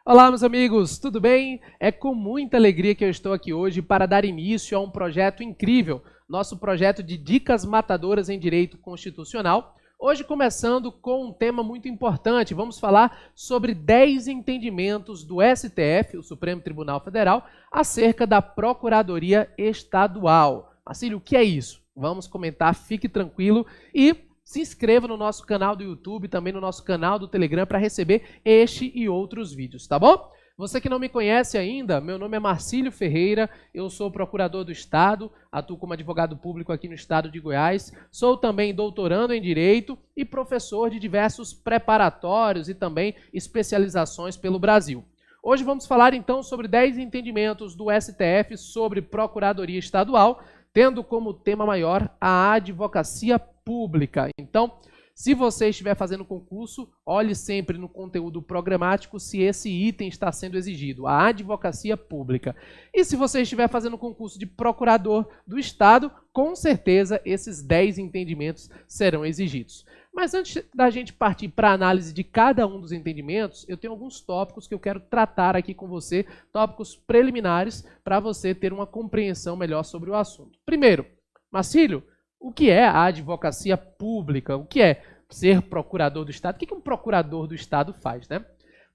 Olá, meus amigos, tudo bem? É com muita alegria que eu estou aqui hoje para dar início a um projeto incrível, nosso projeto de Dicas Matadoras em Direito Constitucional. Hoje começando com um tema muito importante, vamos falar sobre 10 entendimentos do STF, o Supremo Tribunal Federal, acerca da Procuradoria Estadual. Marcílio, o que é isso? Vamos comentar, fique tranquilo e se inscreva no nosso canal do YouTube, também no nosso canal do Telegram para receber este e outros vídeos, tá bom? Você que não me conhece ainda, meu nome é Marcílio Ferreira, eu sou procurador do Estado, atuo como advogado público aqui no Estado de Goiás, sou também doutorando em Direito e professor de diversos preparatórios e também especializações pelo Brasil. Hoje vamos falar então sobre 10 entendimentos do STF sobre Procuradoria Estadual, tendo como tema maior a advocacia pública. Então, se você estiver fazendo concurso, olhe sempre no conteúdo programático se esse item está sendo exigido, a advocacia pública. E se você estiver fazendo concurso de procurador do Estado, com certeza esses 10 entendimentos serão exigidos. Mas antes da gente partir para a análise de cada um dos entendimentos, eu tenho alguns tópicos que eu quero tratar aqui com você, tópicos preliminares, para você ter uma compreensão melhor sobre o assunto. Primeiro, Marcílio, o que é a advocacia pública? O que é ser procurador do Estado? O que um procurador do Estado faz, né?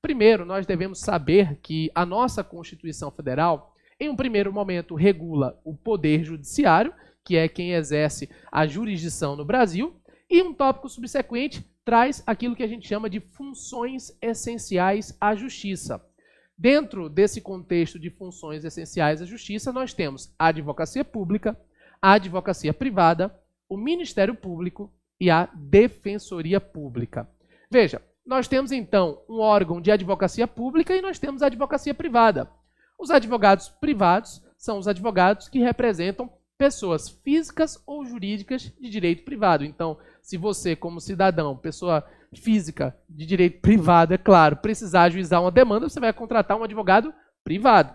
Primeiro, nós devemos saber que a nossa Constituição Federal, em um primeiro momento, regula o Poder Judiciário, que é quem exerce a jurisdição no Brasil, e um tópico subsequente traz aquilo que a gente chama de funções essenciais à Justiça. Dentro desse contexto de funções essenciais à Justiça, nós temos a advocacia pública, a advocacia privada, o Ministério Público e a Defensoria Pública. Veja, nós temos então um órgão de advocacia pública e nós temos a advocacia privada. Os advogados privados são os advogados que representam pessoas físicas ou jurídicas de direito privado. Então, se você, como cidadão, pessoa física de direito privado, é claro, precisar ajuizar uma demanda, você vai contratar um advogado privado.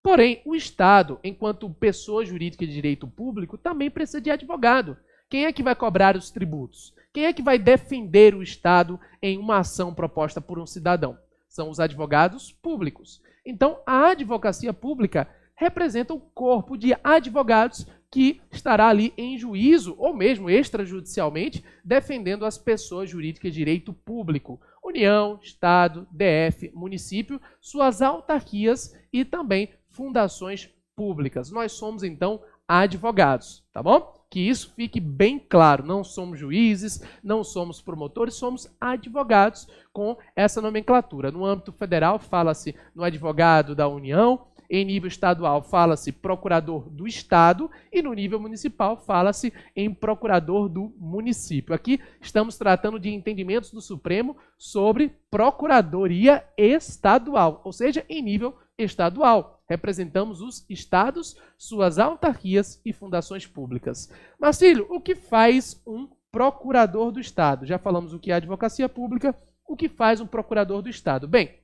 Porém, o Estado, enquanto pessoa jurídica de direito público, também precisa de advogado. Quem é que vai cobrar os tributos? Quem é que vai defender o Estado em uma ação proposta por um cidadão? São os advogados públicos. Então, a advocacia pública representa o corpo de advogados que estará ali em juízo, ou mesmo extrajudicialmente, defendendo as pessoas jurídicas de direito público. União, Estado, DF, município, suas autarquias e também fundações públicas. Nós somos, então, advogados, tá bom? Que isso fique bem claro, não somos juízes, não somos promotores, somos advogados com essa nomenclatura. No âmbito federal, fala-se no advogado da União, em nível estadual, fala-se procurador do Estado e no nível municipal, fala-se em procurador do município. Aqui estamos tratando de entendimentos do Supremo sobre procuradoria estadual, ou seja, em nível estadual. Representamos os estados, suas autarquias e fundações públicas. Marcílio, o que faz um procurador do Estado? Já falamos o que é advocacia pública, o que faz um procurador do Estado? Bem,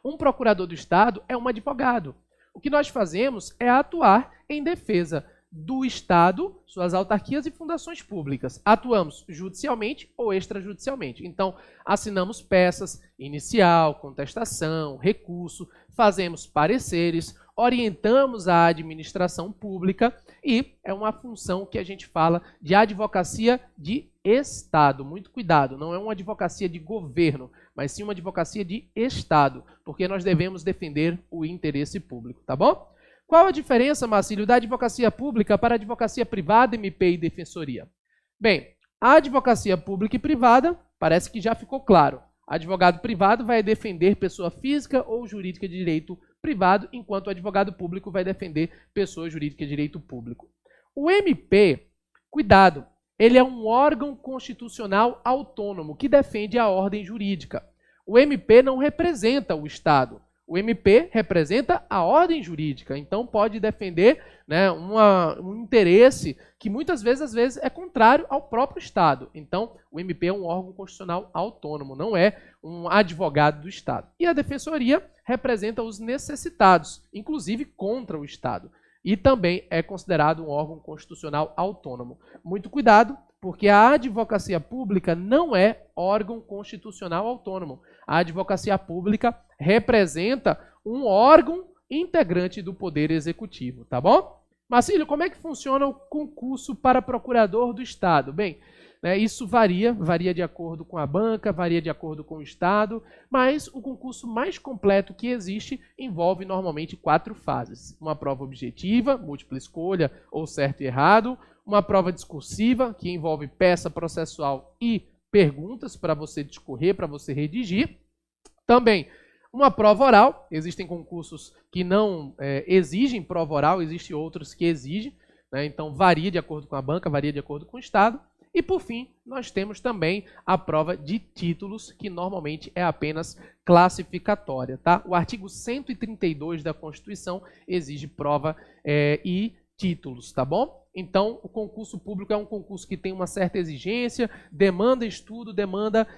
um procurador do Estado é um advogado. O que nós fazemos é atuar em defesa do Estado, suas autarquias e fundações públicas. Atuamos judicialmente ou extrajudicialmente. Então, assinamos peças, inicial, contestação, recurso, fazemos pareceres, orientamos a administração pública e é uma função que a gente fala de advocacia de Estado. Muito cuidado, não é uma advocacia de governo, mas sim uma advocacia de Estado, porque nós devemos defender o interesse público, tá bom? Qual a diferença, Marcílio, da advocacia pública para a advocacia privada, MP e defensoria? Bem, a advocacia pública e privada, parece que já ficou claro. Advogado privado vai defender pessoa física ou jurídica de direito privado, enquanto o advogado público vai defender pessoa jurídica de direito público. O MP, cuidado, ele é um órgão constitucional autônomo que defende a ordem jurídica. O MP não representa o Estado. O MP representa a ordem jurídica, então pode defender, né, um interesse que muitas vezes, às vezes, é contrário ao próprio Estado. Então, o MP é um órgão constitucional autônomo, não é um advogado do Estado. E a defensoria representa os necessitados, inclusive contra o Estado. E também é considerado um órgão constitucional autônomo. Muito cuidado, Porque a advocacia pública não é órgão constitucional autônomo. A advocacia pública representa um órgão integrante do Poder Executivo, tá bom? Marcílio, como é que funciona o concurso para procurador do Estado? Bem, isso varia de acordo com a banca, varia de acordo com o Estado, mas o concurso mais completo que existe envolve normalmente 4 fases. Uma prova objetiva, múltipla escolha ou certo e errado, uma prova discursiva, que envolve peça processual e perguntas para você discorrer, para você redigir. Também uma prova oral, existem concursos que não exigem prova oral, existem outros que exigem, então varia de acordo com a banca, varia de acordo com o Estado. E por fim, nós temos também a prova de títulos, que normalmente é apenas classificatória, tá? O artigo 132 da Constituição exige prova e títulos, tá bom? Então, o concurso público é um concurso que tem uma certa exigência, demanda estudo, demanda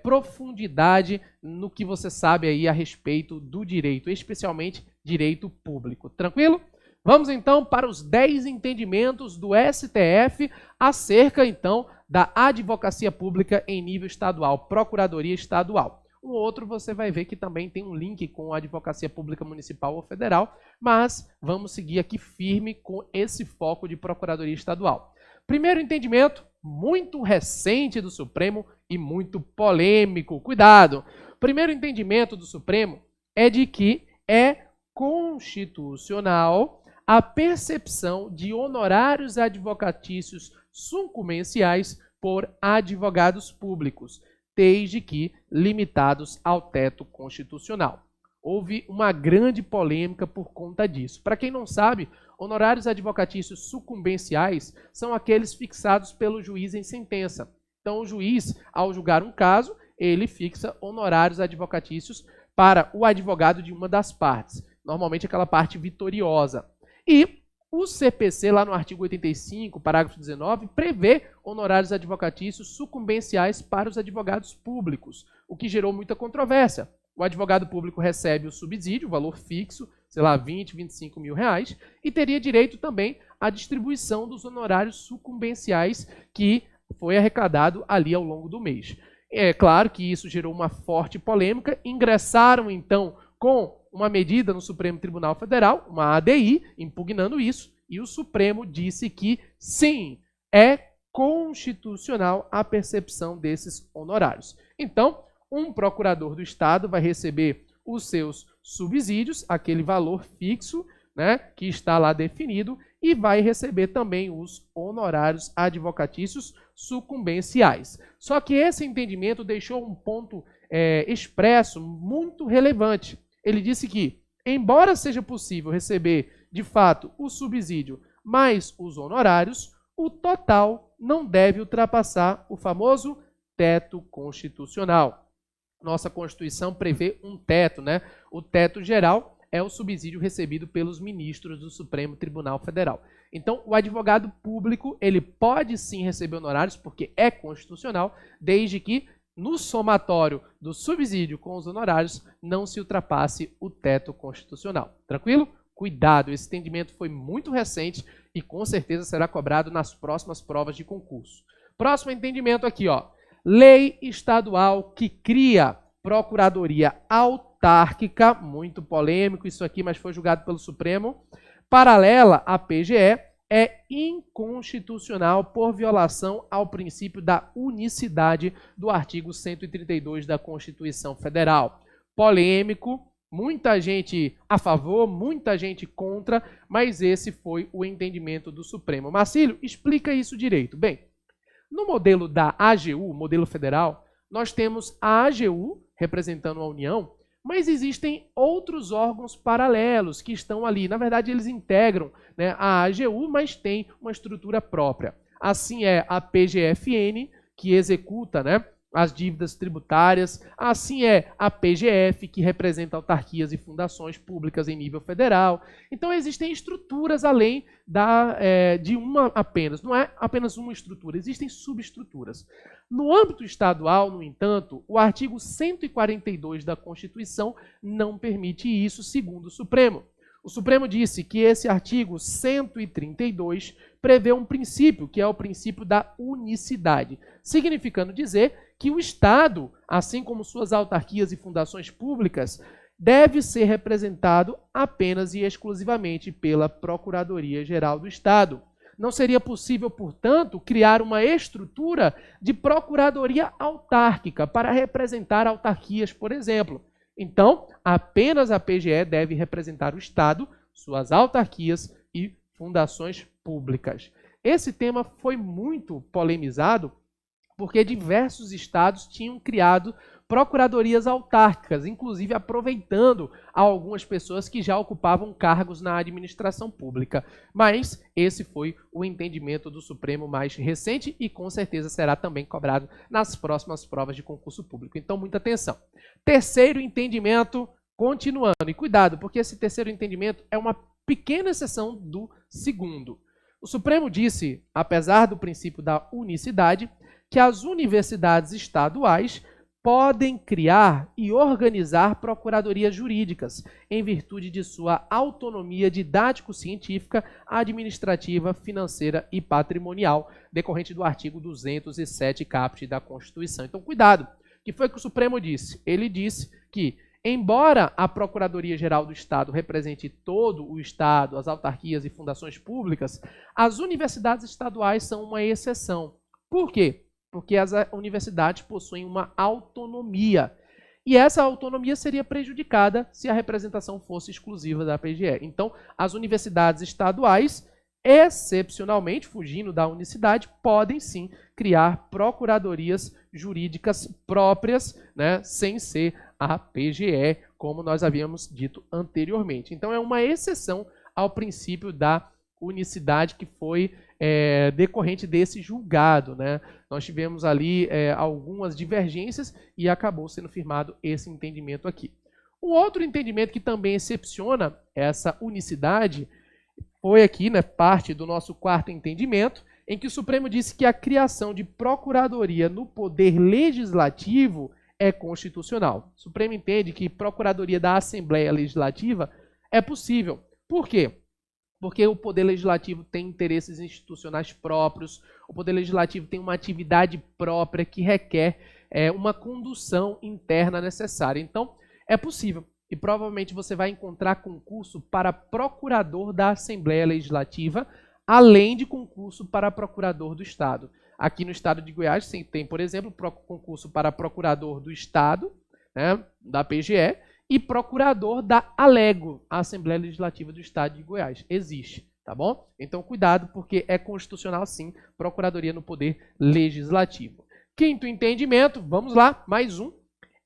profundidade no que você sabe aí a respeito do direito, especialmente direito público. Tranquilo? Vamos então para os 10 entendimentos do STF acerca então da advocacia pública em nível estadual, procuradoria estadual. O outro você vai ver que também tem um link com a advocacia pública municipal ou federal, mas vamos seguir aqui firme com esse foco de procuradoria estadual. Primeiro entendimento, muito recente do Supremo e muito polêmico. Cuidado! Primeiro entendimento do Supremo é de que é constitucional a percepção de honorários advocatícios sucumbenciais por advogados públicos, desde que limitados ao teto constitucional. Houve uma grande polêmica por conta disso. Para quem não sabe, honorários advocatícios sucumbenciais são aqueles fixados pelo juiz em sentença. Então, o juiz, ao julgar um caso, ele fixa honorários advocatícios para o advogado de uma das partes, normalmente aquela parte vitoriosa. E o CPC, lá no artigo 85, parágrafo 19, prevê honorários advocatícios sucumbenciais para os advogados públicos, o que gerou muita controvérsia. O advogado público recebe o subsídio, o valor fixo, sei lá, 20, 25 mil reais, e teria direito também à distribuição dos honorários sucumbenciais que foi arrecadado ali ao longo do mês. É claro que isso gerou uma forte polêmica, ingressaram então com uma medida no Supremo Tribunal Federal, uma ADI, impugnando isso, e o Supremo disse que sim, é constitucional a percepção desses honorários. Então, um procurador do Estado vai receber os seus subsídios, aquele valor fixo, que está lá definido, e vai receber também os honorários advocatícios sucumbenciais. Só que esse entendimento deixou um ponto expresso muito relevante. Ele disse que, embora seja possível receber, de fato, o subsídio mais os honorários, o total não deve ultrapassar o famoso teto constitucional. Nossa Constituição prevê um teto, O teto geral é o subsídio recebido pelos ministros do Supremo Tribunal Federal. Então, o advogado público, ele pode sim receber honorários, porque é constitucional, desde que no somatório do subsídio com os honorários não se ultrapasse o teto constitucional. Tranquilo? Cuidado, esse entendimento foi muito recente e com certeza será cobrado nas próximas provas de concurso. Próximo entendimento aqui, lei estadual que cria procuradoria autárquica, muito polêmico isso aqui, mas foi julgado pelo Supremo, paralela à PGE, é inconstitucional por violação ao princípio da unicidade do artigo 132 da Constituição Federal. Polêmico, muita gente a favor, muita gente contra, mas esse foi o entendimento do Supremo. Marcílio, explica isso direito. Bem, no modelo da AGU, modelo federal, nós temos a AGU representando a União, mas existem outros órgãos paralelos que estão ali. Na verdade, eles integram a AGU, mas tem uma estrutura própria. Assim é a PGFN, que executa as dívidas tributárias. Assim é a PGF, que representa autarquias e fundações públicas em nível federal. Então, existem estruturas além de uma apenas. Não é apenas uma estrutura, existem subestruturas. No âmbito estadual, no entanto, o artigo 142 da Constituição não permite isso, segundo o Supremo. O Supremo disse que esse artigo 132 prevê um princípio, que é o princípio da unicidade, significando dizer que o Estado, assim como suas autarquias e fundações públicas, deve ser representado apenas e exclusivamente pela Procuradoria-Geral do Estado. Não seria possível, portanto, criar uma estrutura de procuradoria autárquica para representar autarquias, por exemplo. Então, apenas a PGE deve representar o Estado, suas autarquias e fundações públicas. Esse tema foi muito polemizado porque diversos estados tinham criado procuradorias autárquicas, inclusive aproveitando algumas pessoas que já ocupavam cargos na administração pública. Mas esse foi o entendimento do Supremo mais recente e com certeza será também cobrado nas próximas provas de concurso público. Então, muita atenção. Terceiro entendimento, continuando. E cuidado, porque esse terceiro entendimento é uma pequena exceção do segundo. O Supremo disse, apesar do princípio da unicidade, que as universidades estaduais podem criar e organizar procuradorias jurídicas, em virtude de sua autonomia didático-científica, administrativa, financeira e patrimonial, decorrente do artigo 207 caput da Constituição. Então, cuidado. O que foi que o Supremo disse? Ele disse que, embora a Procuradoria-Geral do Estado represente todo o Estado, as autarquias e fundações públicas, as universidades estaduais são uma exceção. Por quê? Porque as universidades possuem uma autonomia. E essa autonomia seria prejudicada se a representação fosse exclusiva da PGE. Então, as universidades estaduais, excepcionalmente, fugindo da unicidade, podem sim criar procuradorias jurídicas próprias, né, sem ser a PGE, como nós havíamos dito anteriormente. Então, é uma exceção ao princípio da unicidade que foi decorrente desse julgado, né? Nós tivemos ali algumas divergências e acabou sendo firmado esse entendimento aqui. Um outro entendimento que também excepciona essa unicidade foi aqui, né, parte do nosso quarto entendimento, em que o Supremo disse que a criação de procuradoria no poder legislativo é constitucional. O Supremo entende que procuradoria da Assembleia Legislativa é possível. Por quê? Porque o Poder Legislativo tem interesses institucionais próprios, o Poder Legislativo tem uma atividade própria que requer uma condução interna necessária. Então, é possível. E provavelmente você vai encontrar concurso para procurador da Assembleia Legislativa, além de concurso para procurador do Estado. Aqui no Estado de Goiás tem, por exemplo, concurso para procurador do Estado, né, da PGE, e procurador da ALEGO, a Assembleia Legislativa do Estado de Goiás. Existe, tá bom? Então, cuidado, porque é constitucional, sim, procuradoria no poder legislativo. Quinto entendimento, vamos lá, mais um.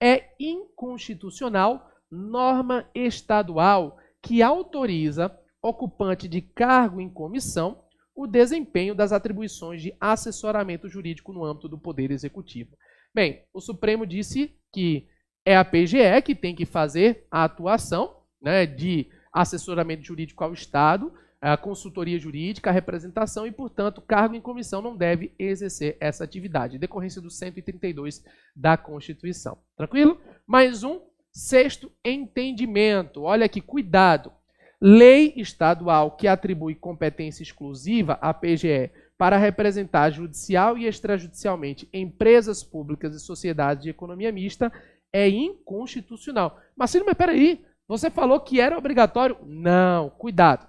É inconstitucional norma estadual que autoriza ocupante de cargo em comissão o desempenho das atribuições de assessoramento jurídico no âmbito do Poder Executivo. Bem, o Supremo disse que é a PGE que tem que fazer a atuação, né, de assessoramento jurídico ao Estado, a consultoria jurídica, a representação e, portanto, cargo em comissão não deve exercer essa atividade, decorrência do 132 da Constituição. Tranquilo? Mais um, sexto entendimento. Olha aqui, cuidado. Lei estadual que atribui competência exclusiva à PGE para representar judicial e extrajudicialmente empresas públicas e sociedades de economia mista é inconstitucional. Marcelo, mas peraí, você falou que era obrigatório? Não, cuidado.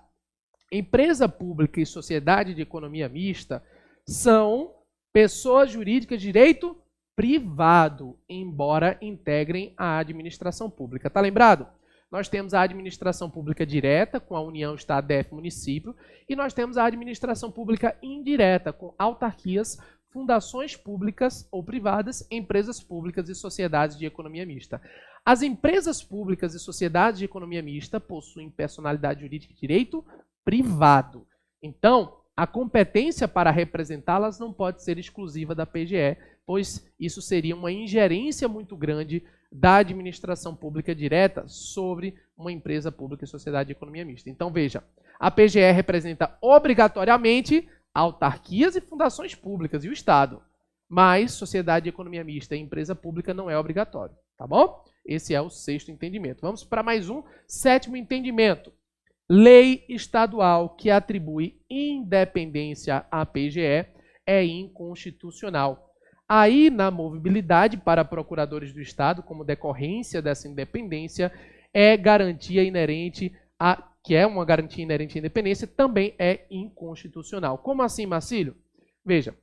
Empresa pública e sociedade de economia mista são pessoas jurídicas de direito privado, embora integrem a administração pública. Tá lembrado? Nós temos a administração pública direta, com a União, Estado, DF, município, e nós temos a administração pública indireta, com autarquias, fundações públicas ou privadas, empresas públicas e sociedades de economia mista. As empresas públicas e sociedades de economia mista possuem personalidade jurídica de direito privado. Então, a competência para representá-las não pode ser exclusiva da PGE, pois isso seria uma ingerência muito grande da administração pública direta sobre uma empresa pública e sociedade de economia mista. Então, veja, a PGE representa obrigatoriamente autarquias e fundações públicas e o Estado, mas sociedade de economia mista e empresa pública não é obrigatório, tá bom? Esse é o sexto entendimento. Vamos para mais um, sétimo entendimento. lei estadual que atribui independência à PGE é inconstitucional. Aí, na movibilidade para procuradores do Estado, como decorrência dessa independência, é garantia inerente que é uma garantia inerente à independência, também é inconstitucional. Como assim, Marcílio? Veja,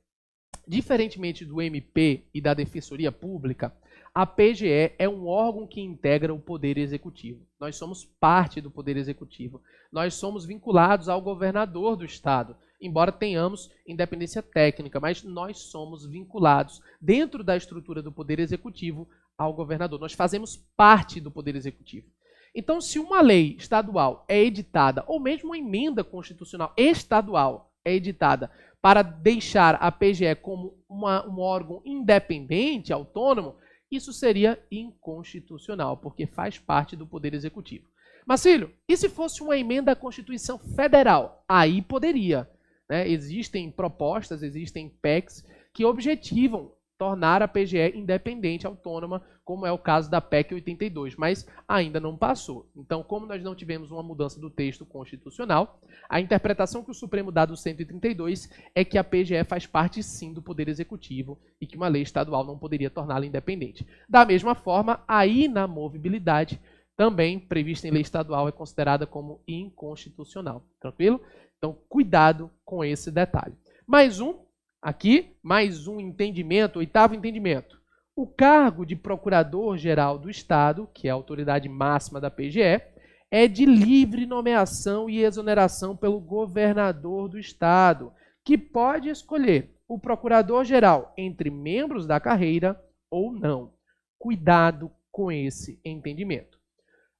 diferentemente do MP e da Defensoria Pública, a PGE é um órgão que integra o Poder Executivo. Nós somos parte do Poder Executivo. Nós somos vinculados ao governador do Estado, embora tenhamos independência técnica, mas nós somos vinculados dentro da estrutura do Poder Executivo ao governador. Nós fazemos parte do Poder Executivo. Então, se uma lei estadual é editada, ou mesmo uma emenda constitucional estadual é editada para deixar a PGE como um órgão independente, autônomo, isso seria inconstitucional, porque faz parte do Poder Executivo. Marcílio, e se fosse uma emenda à Constituição Federal? Aí poderia. Né? Existem propostas, existem PECs que objetivam tornar a PGE independente, autônoma, como é o caso da PEC 82, mas ainda não passou. Então, como nós não tivemos uma mudança do texto constitucional, a interpretação que o Supremo dá do 132 é que a PGE faz parte sim do Poder Executivo e que uma lei estadual não poderia torná-la independente. Da mesma forma, a inamovibilidade, também prevista em lei estadual, é considerada como inconstitucional. Tranquilo? Então, cuidado com esse detalhe. Mais um entendimento, oitavo entendimento. O cargo de Procurador-Geral do Estado, que é a autoridade máxima da PGE, é de livre nomeação e exoneração pelo governador do Estado, que pode escolher o Procurador-Geral entre membros da carreira ou não. Cuidado com esse entendimento.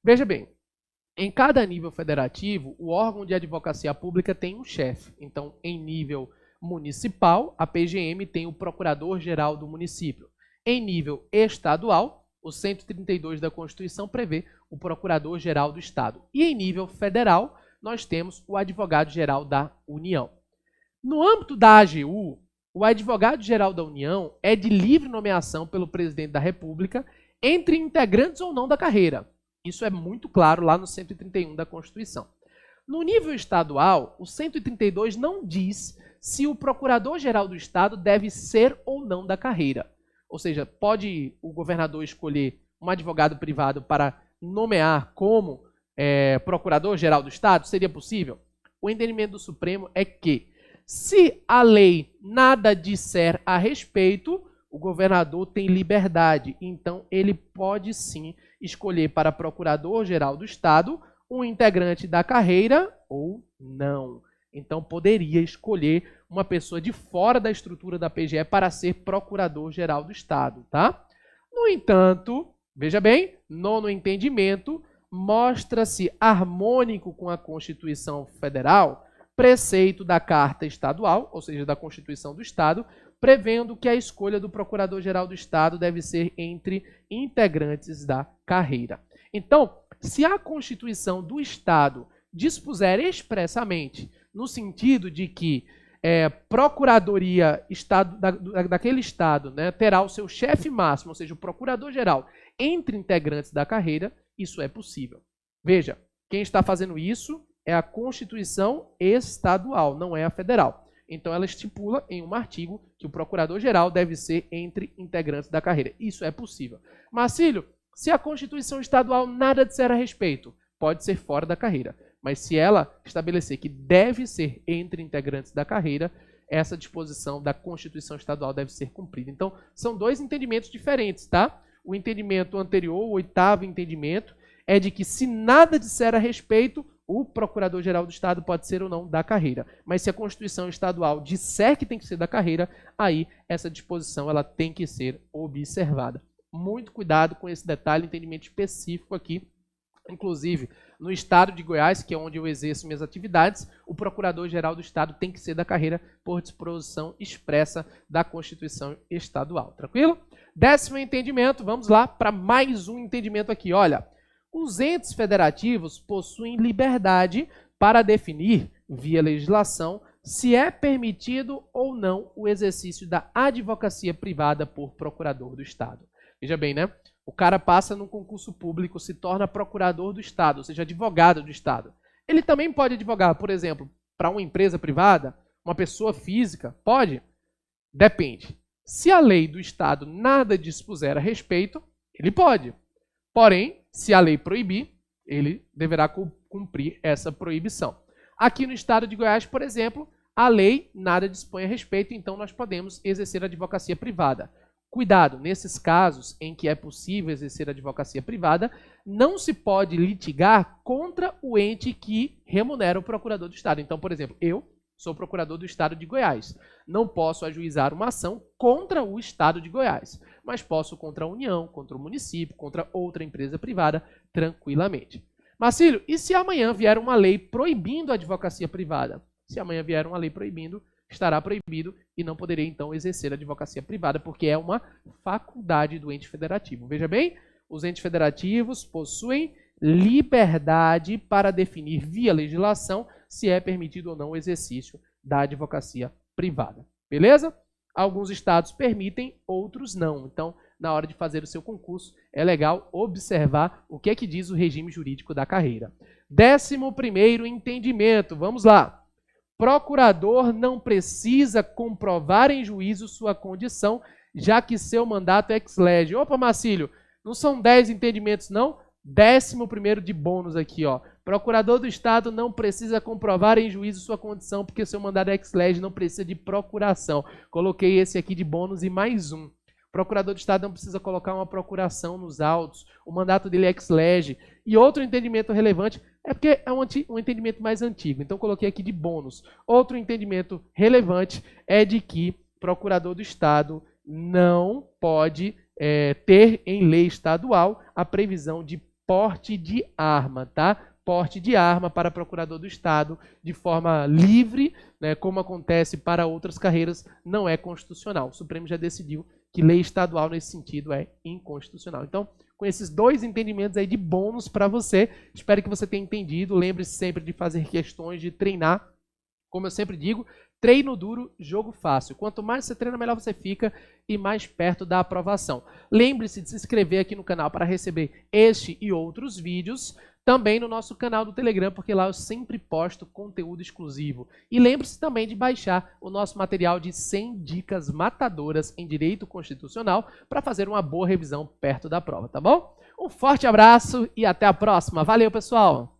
Veja bem, em cada nível federativo, o órgão de advocacia pública tem um chefe. Então, em nível municipal, a PGM tem o Procurador-Geral do município. Em nível estadual, o 132 da Constituição prevê o Procurador-Geral do Estado. E em nível federal, nós temos o Advogado-Geral da União. No âmbito da AGU, o Advogado-Geral da União é de livre nomeação pelo Presidente da República entre integrantes ou não da carreira. Isso é muito claro lá no 131 da Constituição. No nível estadual, o 132 não diz se o Procurador-Geral do Estado deve ser ou não da carreira. Ou seja, pode o governador escolher um advogado privado para nomear como Procurador-Geral do Estado? Seria possível? O entendimento do Supremo é que, se a lei nada disser a respeito, o governador tem liberdade. Então, ele pode sim escolher para Procurador-Geral do Estado um integrante da carreira ou não. Então, poderia escolher uma pessoa de fora da estrutura da PGE para ser Procurador-Geral do Estado, tá? No entanto, veja bem, nono entendimento, mostra-se harmônico com a Constituição Federal, preceito da Carta Estadual, ou seja, da Constituição do Estado, prevendo que a escolha do Procurador-Geral do Estado deve ser entre integrantes da carreira. Então, se a Constituição do Estado dispuser expressamente no sentido de que Procuradoria daquele Estado, né, terá o seu chefe máximo, ou seja, o Procurador-Geral, entre integrantes da carreira, isso é possível. Veja, quem está fazendo isso é a Constituição Estadual, não é a Federal. Então, ela estipula em um artigo que o Procurador-Geral deve ser entre integrantes da carreira. Isso é possível. Marcílio, se a Constituição Estadual nada disser a respeito, pode ser fora da carreira. Mas se ela estabelecer que deve ser entre integrantes da carreira, essa disposição da Constituição Estadual deve ser cumprida. Então, são dois entendimentos diferentes, tá? O entendimento anterior, o oitavo entendimento, é de que se nada disser a respeito, o Procurador-Geral do Estado pode ser ou não da carreira. Mas se a Constituição Estadual disser que tem que ser da carreira, aí essa disposição ela tem que ser observada. Muito cuidado com esse detalhe, entendimento específico aqui. Inclusive, no estado de Goiás, que é onde eu exerço minhas atividades, o Procurador-Geral do Estado tem que ser da carreira por disposição expressa da Constituição Estadual. Tranquilo? 10º entendimento, vamos lá para mais um entendimento aqui. Olha, os entes federativos possuem liberdade para definir, via legislação, se é permitido ou não o exercício da advocacia privada por procurador do Estado. Veja bem, né? O cara passa num concurso público, se torna procurador do Estado, ou seja, advogado do Estado. Ele também pode advogar, por exemplo, para uma empresa privada, uma pessoa física? Pode? Depende. Se a lei do Estado nada dispuser a respeito, ele pode. Porém, se a lei proibir, ele deverá cumprir essa proibição. Aqui no Estado de Goiás, por exemplo, a lei nada dispõe a respeito, então nós podemos exercer a advocacia privada. Cuidado, nesses casos em que é possível exercer a advocacia privada, não se pode litigar contra o ente que remunera o procurador do Estado. Então, por exemplo, eu sou procurador do Estado de Goiás. Não posso ajuizar uma ação contra o Estado de Goiás, mas posso contra a União, contra o município, contra outra empresa privada, tranquilamente. Marcílio, e se amanhã vier uma lei proibindo a advocacia privada? Se amanhã vier uma lei proibindo, estará proibido e não poderei, então, exercer a advocacia privada, porque é uma faculdade do ente federativo. Veja bem, os entes federativos possuem liberdade para definir via legislação se é permitido ou não o exercício da advocacia privada. Beleza? Alguns estados permitem, outros não. Então, na hora de fazer o seu concurso, é legal observar o que é que diz o regime jurídico da carreira. 11º entendimento. Vamos lá. Procurador não precisa comprovar em juízo sua condição, já que seu mandato é ex lege. Opa, Marcílio, não são 10 entendimentos, não? 11º de bônus aqui, ó. Procurador do Estado não precisa comprovar em juízo sua condição, porque seu mandato é ex lege, não precisa de procuração. Coloquei esse aqui de bônus e mais um. Procurador do Estado não precisa colocar uma procuração nos autos, o mandato dele é ex lege. E outro entendimento relevante, é porque é um entendimento mais antigo, então coloquei aqui de bônus. Outro entendimento relevante é de que procurador do Estado não pode ter em lei estadual a previsão de porte de arma, tá? Porte de arma para procurador do Estado de forma livre, né, como acontece para outras carreiras, não é constitucional. O Supremo já decidiu que lei estadual nesse sentido é inconstitucional. Então, com esses 2 entendimentos aí de bônus para você, espero que você tenha entendido. Lembre-se sempre de fazer questões, de treinar. Como eu sempre digo, treino duro, jogo fácil. Quanto mais você treina, melhor você fica e mais perto da aprovação. Lembre-se de se inscrever aqui no canal para receber este e outros vídeos. Também no nosso canal do Telegram, porque lá eu sempre posto conteúdo exclusivo. E lembre-se também de baixar o nosso material de 100 dicas matadoras em direito constitucional para fazer uma boa revisão perto da prova, tá bom? Um forte abraço e até a próxima. Valeu, pessoal!